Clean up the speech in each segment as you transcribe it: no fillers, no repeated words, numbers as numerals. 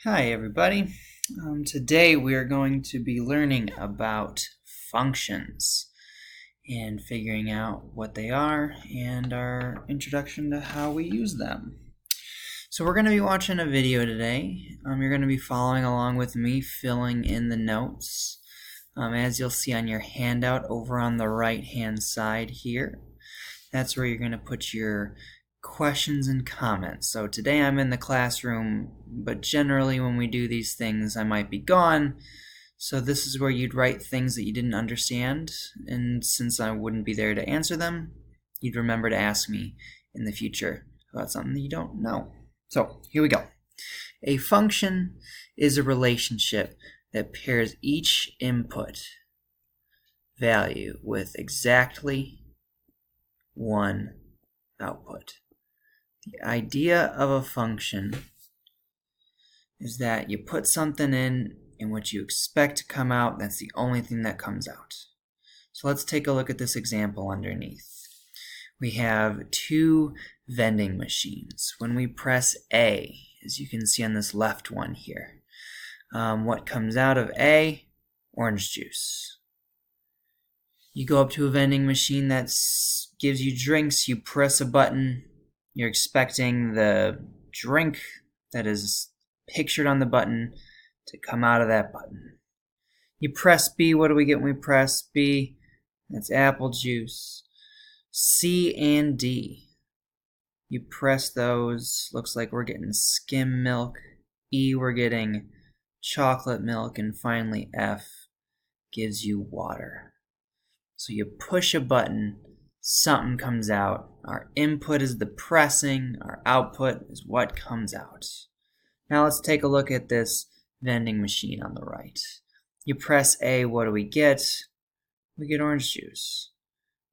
Hi everybody. Today we are going to be learning about functions and figuring out what they are and our introduction to how we use them. So we're going to be watching a video today. You're going to be following along with me, filling in the notes. As you'll see on your handout over on the right hand side here, that's where you're going to put your questions and comments. So today I'm in the classroom, but generally when we do these things I might be gone. So this is where you'd write things that you didn't understand, and since I wouldn't be there to answer them, you'd remember to ask me in the future about something that you don't know. So here we go. A function is a relationship that pairs each input value with exactly one output. The idea of a function is that you put something in what you expect to come out. That's the only thing that comes out. So let's take a look at this example underneath. We have two vending machines. When we press A, as you can see on this left one here, what comes out of A? Orange juice. You go up to a vending machine that gives you drinks, you press a button, you're expecting the drink that is pictured on the button to come out of that button. You press B, what do we get when we press B? That's apple juice. C and D. You press those, looks like we're getting skim milk. E, we're getting chocolate milk. And finally F gives you water. So you push a button, something comes out. Our input is the pressing, our output is what comes out. Now let's take a look at this vending machine on the right. You press A, what do we get? We get orange juice.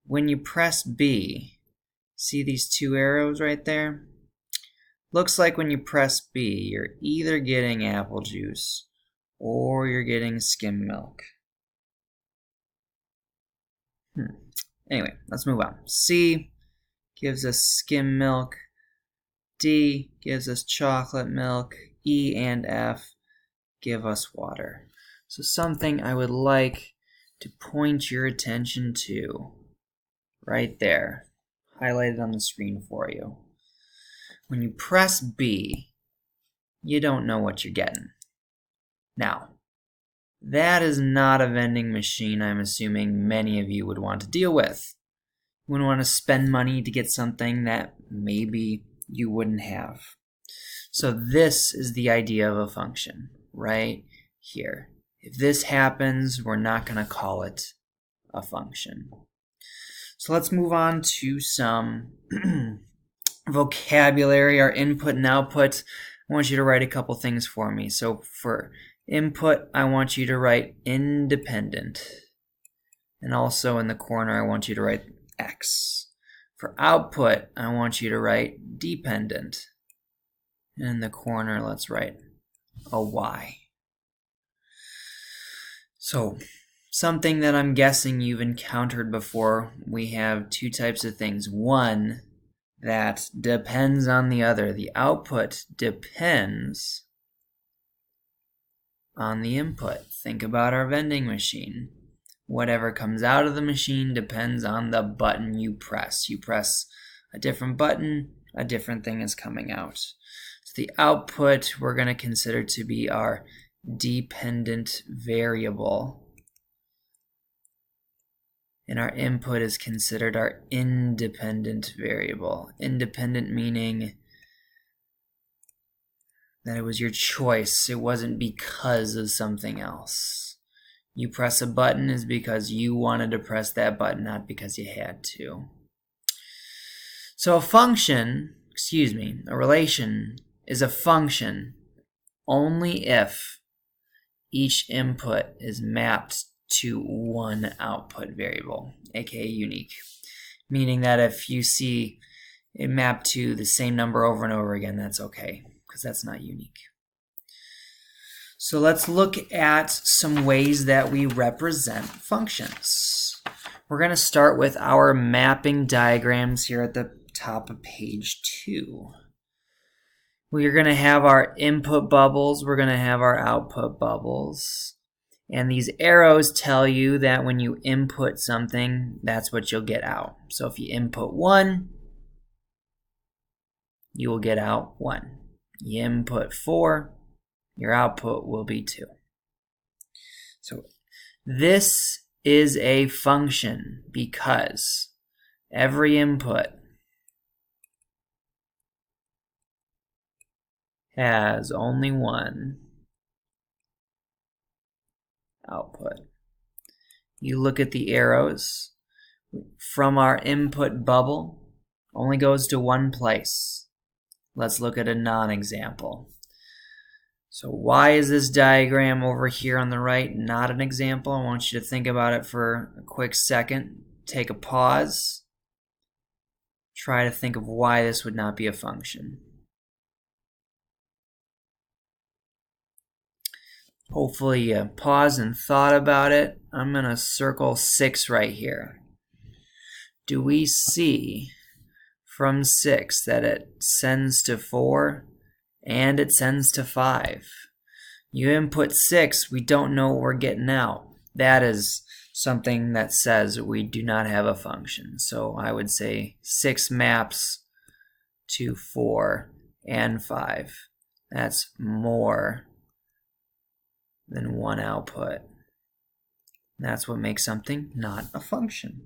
When you press B, see these two arrows right there? Looks like when you press B, you're either getting apple juice or you're getting skim milk. Anyway, let's move on. C gives us skim milk. D gives us chocolate milk. E and F give us water. So something I would like to point your attention to right there, highlighted on the screen for you. When you press B, you don't know what you're getting. Now, that is not a vending machine I'm assuming many of you would want to deal with. You wouldn't want to spend money to get something that maybe you wouldn't have. So this is the idea of a function right here. If this happens, we're not going to call it a function. So let's move on to some vocabulary, our input and output. I want you to write a couple things for me. So for input, I want you to write independent. And also in the corner, I want you to write X. For output, I want you to write dependent. And in the corner, let's write a Y. So something that I'm guessing you've encountered before, we have two types of things. One that depends on the other. The output depends on the input. Think about our vending machine. Whatever comes out of the machine depends on the button you press. You press a different button, a different thing is coming out. So the output we're going to consider to be our dependent variable. And our input is considered our independent variable. Independent meaning that it was your choice. It wasn't because of something else. You press a button is because you wanted to press that button, not because you had to. So a relation is a function only if each input is mapped to one output variable, aka unique. Meaning that if you see it mapped to the same number over and over again, that's okay, because that's not unique. So let's look at some ways that we represent functions. We're going to start with our mapping diagrams here at the top of page 2. We're going to have our input bubbles. We're going to have our output bubbles. And these arrows tell you that when you input something, that's what you'll get out. So if you input 1, you will get out 1. You input 4, your output will be 2. So this is a function because every input has only one output. You look at the arrows from our input bubble, only goes to one place. Let's look at a non-example. So why is this diagram over here on the right not an example? I want you to think about it for a quick second. Take a pause. Try to think of why this would not be a function. Hopefully you paused and thought about it. I'm going to circle 6 right here. Do we see from 6 that it sends to 4 and it sends to 5? You input 6, we don't know what we're getting out. That is something that says we do not have a function. So I would say 6 maps to 4 and 5. That's more than one output. That's what makes something not a function.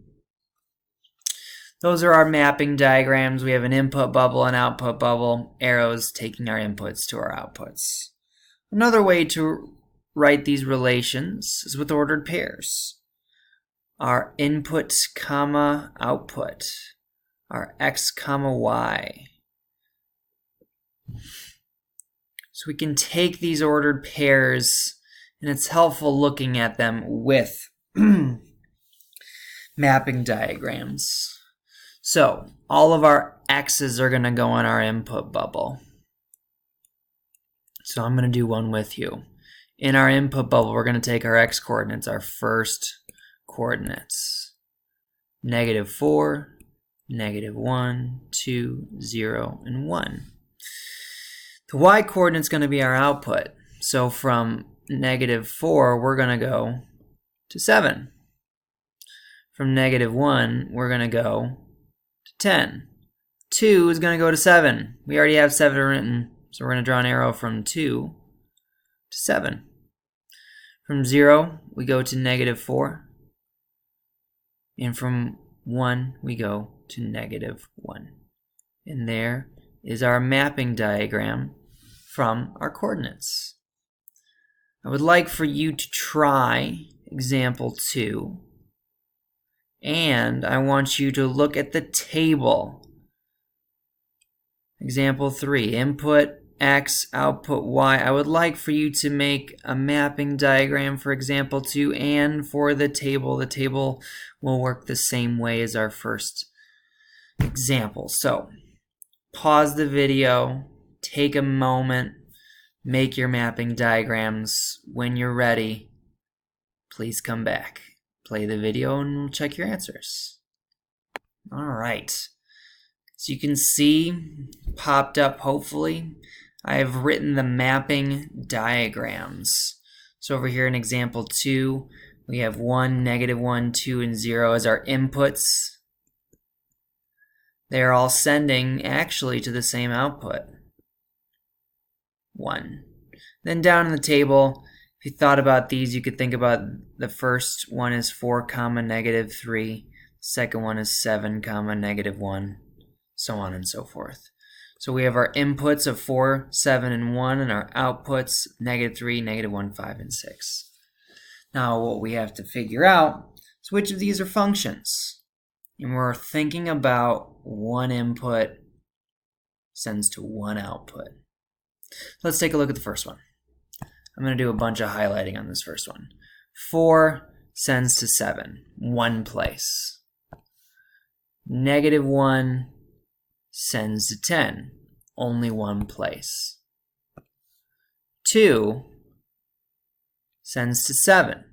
Those are our mapping diagrams. We have an input bubble, an output bubble, arrows taking our inputs to our outputs. Another way to write these relations is with ordered pairs. Our input comma output, our x comma y. So we can take these ordered pairs, and it's helpful looking at them with mapping diagrams. So all of our x's are going to go in our input bubble. So I'm going to do one with you. In our input bubble, we're going to take our x coordinates, our first coordinates. -4, -1, 2, 0, and 1. The y coordinate is going to be our output. So from -4, we're going to go to 7. From -1, we're going to go to 10. 2 is going to go to 7. We already have 7 written, so we're going to draw an arrow from 2 to 7. From 0, we go to -4. And from 1, we go to -1. And there is our mapping diagram from our coordinates. I would like for you to try example 2, and I want you to look at the table. Example 3, input x, output y. I would like for you to make a mapping diagram for example 2 and for the table. The table will work the same way as our first example. So pause the video, take a moment, make your mapping diagrams. When you're ready, please come back. Play the video and we'll check your answers. All right. So you can see, popped up hopefully, I have written the mapping diagrams. So over here in example 2, we have 1, -1, 2, and 0 as our inputs. They're all sending actually to the same output, 1. Then down in the table, if you thought about these, you could think about the first one is 4, -3. Second one is 7, -1, so on and so forth. So we have our inputs of 4, 7, and 1, and our outputs -3, -1, 5, and 6. Now what we have to figure out is which of these are functions. And we're thinking about one input sends to one output. Let's take a look at the first one. I'm going to do a bunch of highlighting on this first one. 4 sends to 7, one place. -1 sends to 10, only one place. 2 sends to 7.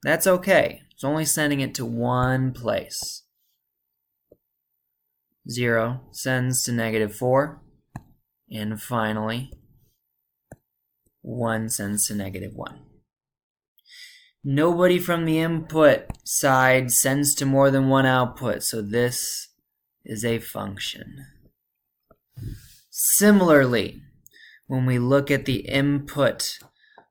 That's okay. It's only sending it to one place. 0 sends to -4, And finally, 1 sends to -1. Nobody from the input side sends to more than one output, so this is a function. Similarly, when we look at the input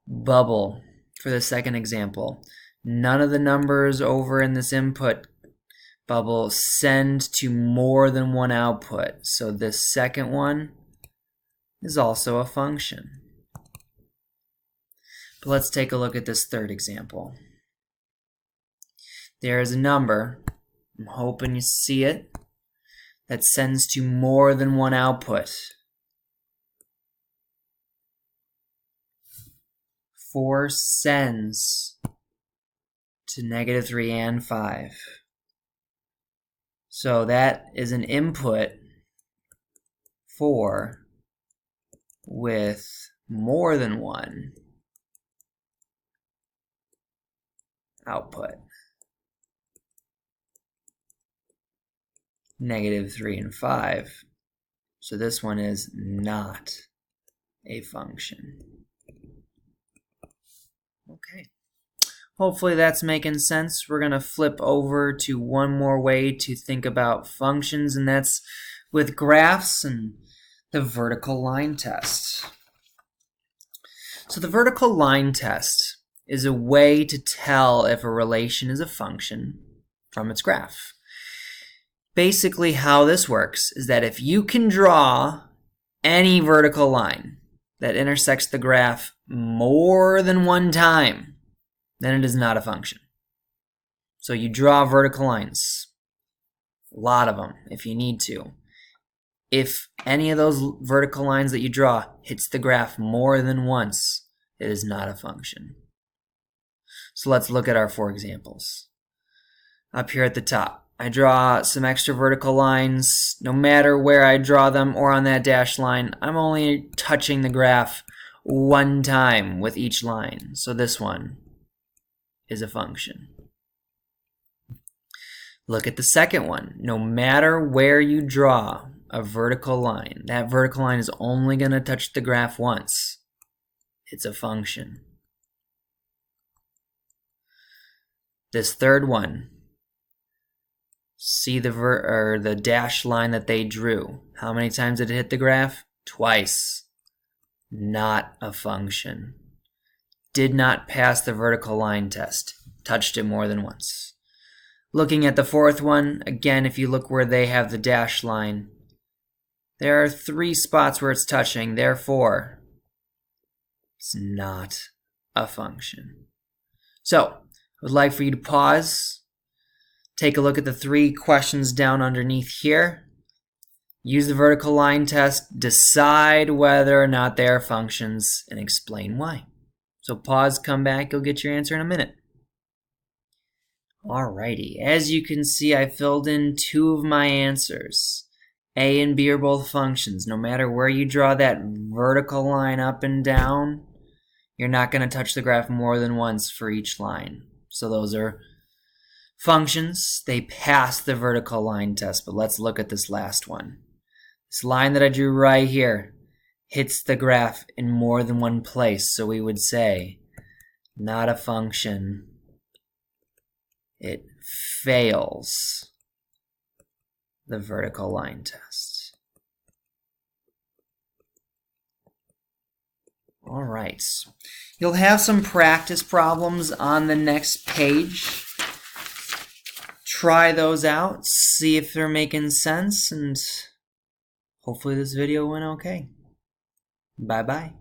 bubble for the second example, none of the numbers over in this input bubble send to more than one output, so this second one is also a function. But let's take a look at this third example. There is a number, I'm hoping you see it, that sends to more than one output. 4 sends to -3 and 5. So that is an input 4 with more than one output. -3 and 5. So this one is not a function. Okay. Hopefully that's making sense. We're going to flip over to one more way to think about functions, and that's with graphs and the vertical line test. So the vertical line test is a way to tell if a relation is a function from its graph. Basically how this works is that if you can draw any vertical line that intersects the graph more than one time, then it is not a function. So you draw vertical lines, a lot of them if you need to. If any of those vertical lines that you draw hits the graph more than once, it is not a function. So let's look at our 4 examples. Up here at the top, I draw some extra vertical lines. No matter where I draw them or on that dashed line, I'm only touching the graph one time with each line. So this one is a function. Look at the second one. No matter where you draw a vertical line, that vertical line is only going to touch the graph once. It's a function. This third one, see the dashed line that they drew. How many times did it hit the graph? Twice. Not a function. Did not pass the vertical line test. Touched it more than once. Looking at the fourth one, again, if you look where they have the dashed line, there are 3 spots where it's touching, therefore, it's not a function. So, I would like for you to pause, take a look at the 3 questions down underneath here, use the vertical line test, decide whether or not they are functions, and explain why. So pause, come back, you'll get your answer in a minute. Alrighty, as you can see, I filled in 2 of my answers. A and B are both functions. No matter where you draw that vertical line up and down, you're not going to touch the graph more than once for each line. So those are functions. They pass the vertical line test, but let's look at this last one. This line that I drew right here hits the graph in more than one place, so we would say not a function. It fails the vertical line test. All right. You'll have some practice problems on the next page. Try those out, see if they're making sense, and hopefully this video went okay. Bye-bye.